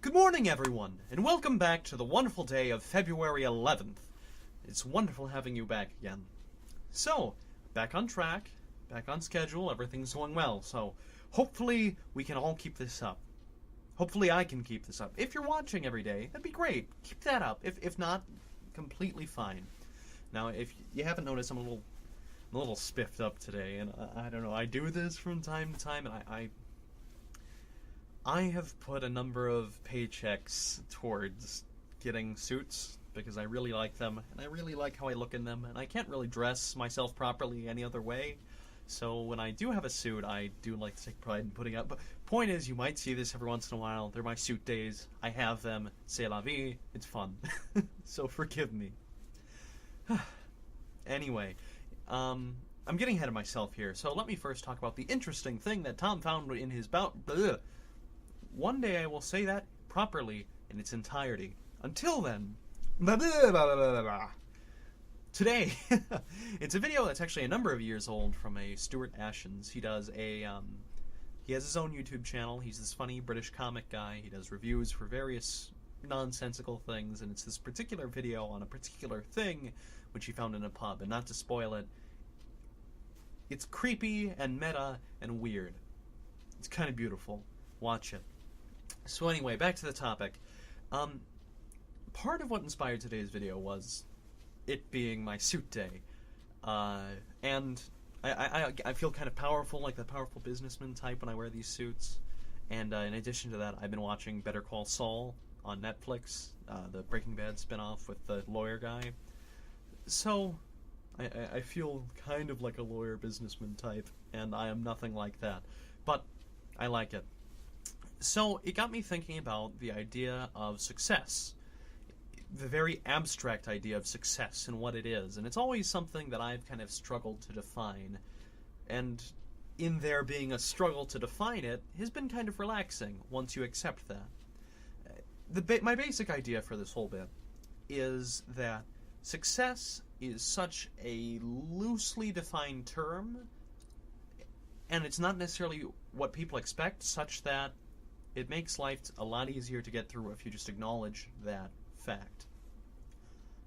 Good morning, everyone, and welcome back to the wonderful day of February 11th. It's wonderful having you back again. So, back on track, back on schedule, everything's going well, so hopefully we can all keep this up. Hopefully I can keep this up. If you're watching every day, that'd be great. Keep that up. If not, completely fine. Now, if you haven't noticed, I'm a little spiffed up today, and I don't know, I do this from time to time, and I have put a number of paychecks towards getting suits because I really like them, and I really like how I look in them, and I can't really dress myself properly any other way. So when I do have a suit, I do like to take pride in putting up. But point is, you might see this every once in a while. They're my suit days. I have them. C'est la vie. It's fun. So forgive me. Anyway, I'm getting ahead of myself here. So let me first talk about the interesting thing that Tom found in his One day I will say that properly in its entirety. Until then, today, it's a video that's actually a number of years old from a Stuart Ashens. He does he has his own YouTube channel. He's this funny British comic guy. He does reviews for various nonsensical things, and it's this particular video on a particular thing which he found in a pub. And not to spoil it, it's creepy and meta and weird. It's kind of beautiful. Watch it. So anyway, back to the topic. Part of what inspired today's video was it being my suit day. And I feel kind of powerful, like the powerful businessman type when I wear these suits. And in addition to that, I've been watching Better Call Saul on Netflix, the Breaking Bad spinoff with the lawyer guy. So I feel kind of like a lawyer businessman type, and I am nothing like that. But I like it. So it got me thinking about the idea of success, the very abstract idea of success and what it is. And it's always something that I've kind of struggled to define. And in there being a struggle to define it has been kind of relaxing once you accept that. My basic idea for this whole bit is that success is such a loosely defined term, and it's not necessarily what people expect, such that it makes life a lot easier to get through if you just acknowledge that fact.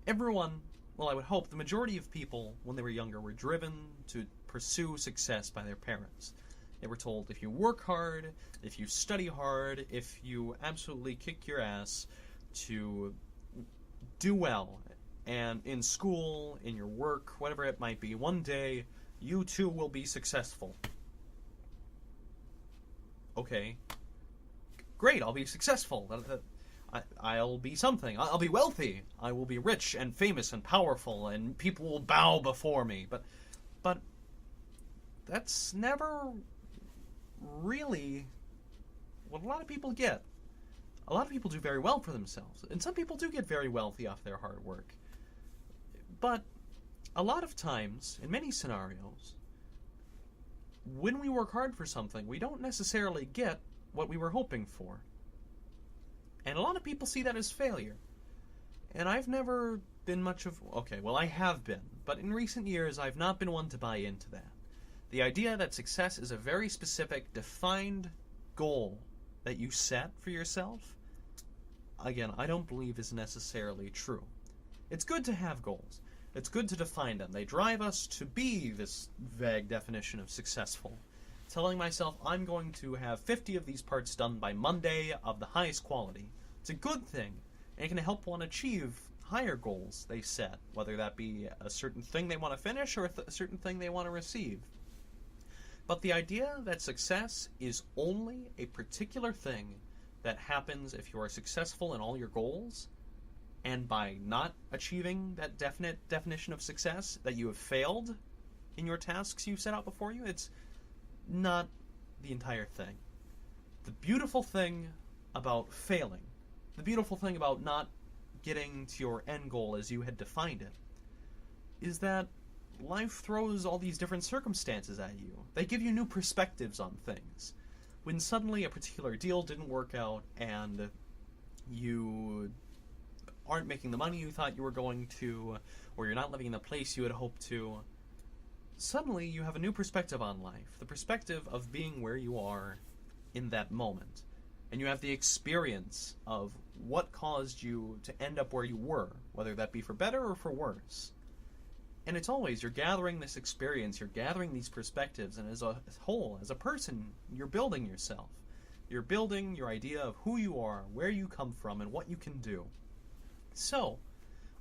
Everyone, well, I would hope the majority of people when they were younger were driven to pursue success by their parents. They were told if you work hard, if you study hard, if you absolutely kick your ass, to do well. And in school, in your work, whatever it might be, one day you too will be successful. Okay. Great, I'll be successful. I'll be something. I'll be wealthy. I will be rich and famous and powerful, and people will bow before me. But that's never really what a lot of people get. A lot of people do very well for themselves, and some people do get very wealthy off their hard work. But a lot of times, in many scenarios, when we work hard for something, we don't necessarily get what we were hoping for. And a lot of people see that as failure. And I've never been much of... Okay, well, I have been. But in recent years, I've not been one to buy into that. The idea that success is a very specific, defined goal that you set for yourself, again, I don't believe is necessarily true. It's good to have goals. It's good to define them. They drive us to be this vague definition of successful. Telling myself I'm going to have 50 of these parts done by Monday of the highest quality. It's a good thing, and it can help one achieve higher goals they set, whether that be a certain thing they want to finish or a certain thing they want to receive. But the idea that success is only a particular thing that happens if you are successful in all your goals, and by not achieving that definite definition of success, that you have failed in your tasks you set out before you, it's not the entire thing. The beautiful thing about failing, the beautiful thing about not getting to your end goal as you had defined it, is that life throws all these different circumstances at you. They give you new perspectives on things. When suddenly a particular deal didn't work out and you aren't making the money you thought you were going to, or you're not living in the place you had hoped to, suddenly you have a new perspective on life. The perspective of being where you are in that moment. and you have the experience of what caused you to end up where you were, whether that be for better or for worse. And it's always, you're gathering this experience, you're gathering these perspectives, and as a whole, as a person, you're building yourself. You're building your idea of who you are, where you come from, and what you can do. So,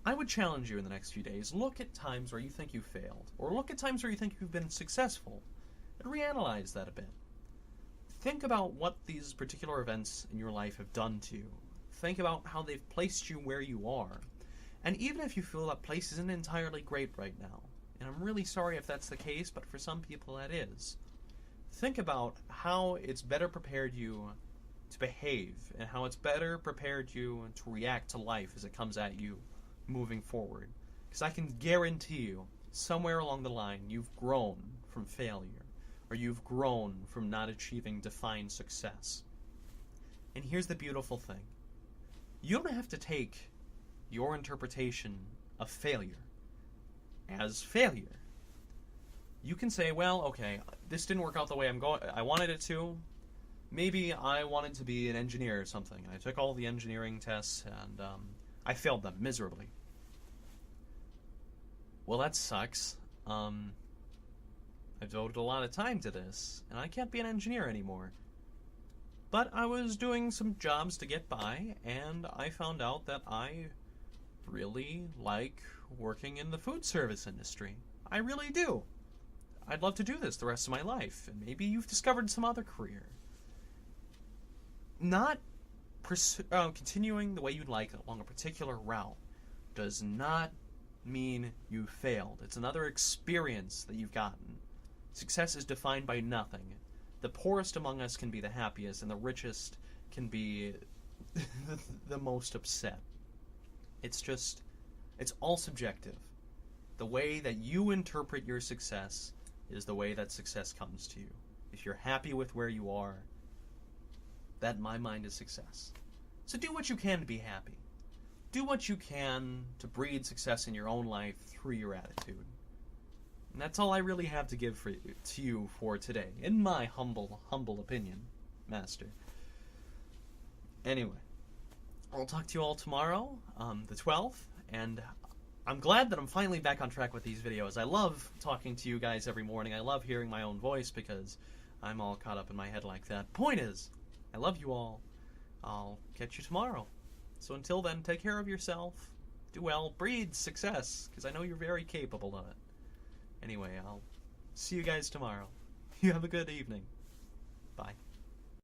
I would challenge you in the next few days, look at times where you think you failed, or look at times where you think you've been successful, and reanalyze that a bit. Think about what these particular events in your life have done to you. Think about how they've placed you where you are. And even if you feel that place isn't entirely great right now, and I'm really sorry if that's the case, but for some people that is, think about how it's better prepared you to behave, and how it's better prepared you to react to life as it comes at you moving forward. Because I can guarantee you, somewhere along the line, you've grown from failure, or you've grown from not achieving defined success. And here's the beautiful thing. You don't have to take your interpretation of failure as failure. You can say, well, okay, this didn't work out the way I wanted it to. Maybe I wanted to be an engineer or something. I took all the engineering tests and I failed them miserably. Well, that sucks. I devoted a lot of time to this, and I can't be an engineer anymore. But I was doing some jobs to get by, and I found out that I really like working in the food service industry. I really do. I'd love to do this the rest of my life, and maybe you've discovered some other career. Not continuing the way you'd like along a particular route does not mean you failed. It's another experience that you've gotten. Success is defined by nothing. The poorest among us can be the happiest, and the richest can be the most upset. It's all subjective. The way that you interpret your success is the way that success comes to you. If you're happy with where you are, that in my mind is success. So do what you can to be happy. Do what you can to breed success in your own life through your attitude. And that's all I really have to give to you for today, in my humble opinion, Master. Anyway, I'll talk to you all tomorrow, the 12th, and I'm glad that I'm finally back on track with these videos. I love talking to you guys every morning. I love hearing my own voice because I'm all caught up in my head like that. Point is, I love you all. I'll catch you tomorrow. So until then, take care of yourself, do well, breed success, because I know you're very capable of it. Anyway, I'll see you guys tomorrow. You have a good evening. Bye.